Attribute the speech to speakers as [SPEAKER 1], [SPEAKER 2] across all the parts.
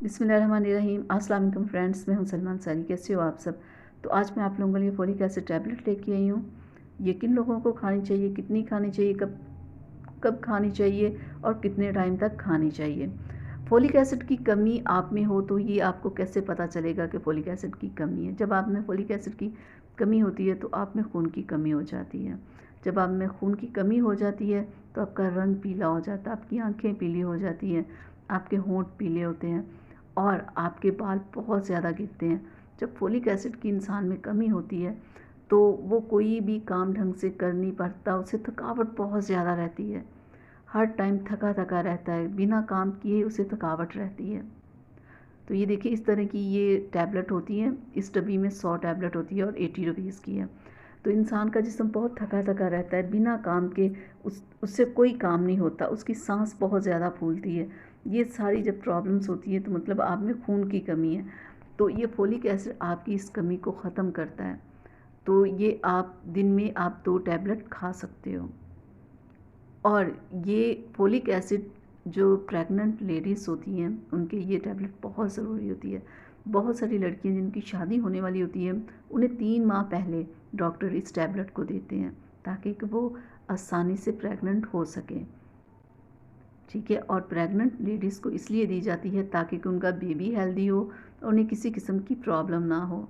[SPEAKER 1] बिस्मिल्लाहिर्रहमानिर्रहीम। अस्सलाम वालेकुम फ्रेंड्स, मैं हूं सलमान सारी। कैसे हो आप सब? तो आज मैं आप लोगों के लिए फोलिक एसिड टैबलेट लेके आई हूँ। ये किन लोगों को खानी चाहिए, कितनी खानी चाहिए, कब कब खानी चाहिए और कितने टाइम तक खानी चाहिए। फोलिक एसिड की कमी आप में हो तो ये आपको कैसे पता चलेगा कि फोलिक एसिड की कमी है। जब आप में फोलिक एसिड की कमी होती है तो आप में खून की कमी हो जाती है। जब आप में खून की कमी हो जाती है तो आपका रंग पीला हो जाता है, आपकी आंखें पीली हो जाती हैं, आपके होंठ पीले होते हैं और आपके बाल बहुत ज़्यादा गिरते हैं। जब फोलिक एसिड की इंसान में कमी होती है तो वो कोई भी काम ढंग से कर नहीं पाता, उसे थकावट बहुत ज़्यादा रहती है, हर टाइम थका थका रहता है, बिना काम किए उसे थकावट रहती है। तो ये देखिए, इस तरह की ये टैबलेट होती है। इस डब्बी में 100 टैबलेट होती है और 80 रुपीज़ की है। तो इंसान का जिस्म बहुत थका थका रहता है, बिना काम के उससे कोई काम नहीं होता, उसकी सांस बहुत ज़्यादा फूलती है। ये सारी जब प्रॉब्लम्स होती है तो मतलब आप में खून की कमी है। तो ये फोलिक एसिड आपकी इस कमी को ख़त्म करता है। तो ये आप दिन में आप 2 टैबलेट खा सकते हो। और ये फोलिक एसिड जो प्रेग्नेंट लेडीज़ होती हैं उनके ये टैबलेट बहुत ज़रूरी होती है। बहुत सारी लड़कियां जिनकी शादी होने वाली होती है उन्हें 3 माह पहले डॉक्टर इस टैबलेट को देते हैं ताकि कि वो आसानी से प्रेग्नेंट हो सकें। ठीक है, और प्रेग्नेंट लेडीज़ को इसलिए दी जाती है ताकि कि उनका बेबी हेल्दी हो और उन्हें किसी किस्म की प्रॉब्लम ना हो।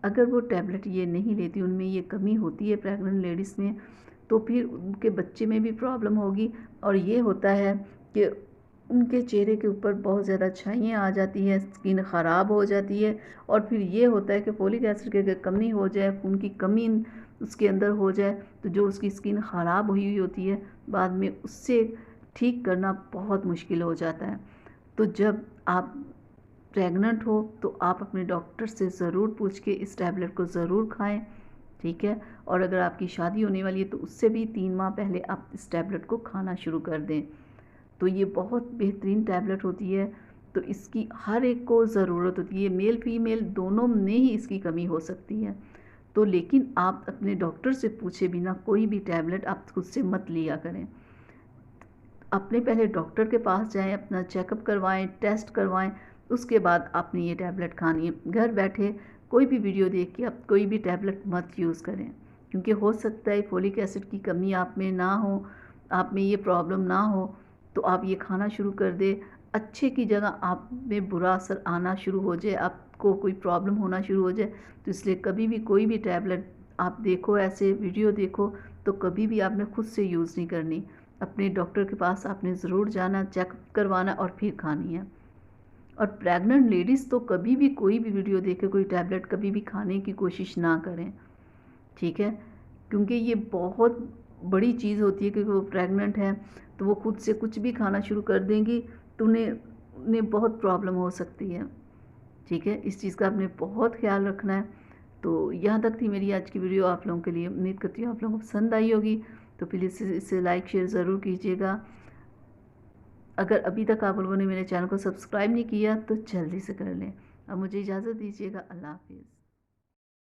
[SPEAKER 1] अगर वो टैबलेट ये नहीं लेती, उनमें ये कमी होती है प्रेग्नेंट लेडीज़ में, तो फिर उनके बच्चे में भी प्रॉब्लम होगी। और ये होता है कि उनके चेहरे के ऊपर बहुत ज़्यादा छाइयाँ आ जाती हैं, स्किन ख़राब हो जाती है। और फिर ये होता है कि फोलिक एसिड की अगर कमी हो जाए, खून की कमी उसके अंदर हो जाए, तो जो उसकी स्किन ख़राब हुई हुई होती है बाद में उससे ठीक करना बहुत मुश्किल हो जाता है। तो जब आप प्रेग्नेंट हो तो आप अपने डॉक्टर से ज़रूर पूछ के इस टैबलेट को ज़रूर खाएं। ठीक है, और अगर आपकी शादी होने वाली है तो उससे भी 3 माह पहले आप इस टैबलेट को खाना शुरू कर दें। तो ये बहुत बेहतरीन टैबलेट होती है। तो इसकी हर एक को ज़रूरत होती है, मेल फीमेल दोनों में ही इसकी कमी हो सकती है। तो लेकिन आप अपने डॉक्टर से पूछे बिना कोई भी टैबलेट आप खुद से मत लिया करें। अपने पहले डॉक्टर के पास जाएं, अपना चेकअप करवाएं, टेस्ट करवाएं, उसके बाद आपने ये टैबलेट खानी है। घर बैठे कोई भी वीडियो देख के आप कोई भी टैबलेट मत यूज़ करें, क्योंकि हो सकता है फोलिक एसिड की कमी आप में ना हो, आप में ये प्रॉब्लम ना हो, तो आप ये खाना शुरू कर दें। अच्छे की जगह आप में बुरा असर आना शुरू हो जाए, आपको कोई प्रॉब्लम होना शुरू हो जाए, तो इसलिए कभी भी कोई भी टैबलेट आप देखो, ऐसे वीडियो देखो, तो कभी भी आपने खुद से यूज़ नहीं करनी। अपने डॉक्टर के पास आपने ज़रूर जाना, चेकअप करवाना और फिर खानी है। और प्रेग्नेंट लेडीज़ तो कभी भी कोई भी वीडियो देखे कोई टैबलेट कभी भी खाने की कोशिश ना करें। ठीक है, क्योंकि ये बहुत बड़ी चीज़ होती है, क्योंकि वो प्रेग्नेंट है तो वो खुद से कुछ भी खाना शुरू कर देंगी तो उन्हें उन्हें बहुत प्रॉब्लम हो सकती है। ठीक है, इस चीज़ का आपने बहुत ख्याल रखना है। तो यहाँ तक थी मेरी आज की वीडियो आप लोगों के लिए। उम्मीद करती हूँ आप लोगों को पसंद आई होगी। तो प्लीज़ इसे लाइक शेयर ज़रूर कीजिएगा। अगर अभी तक आप लोगों ने मेरे चैनल को सब्सक्राइब नहीं किया तो जल्दी से कर लें। अब मुझे इजाज़त दीजिएगा। अल्लाह हाफिज़।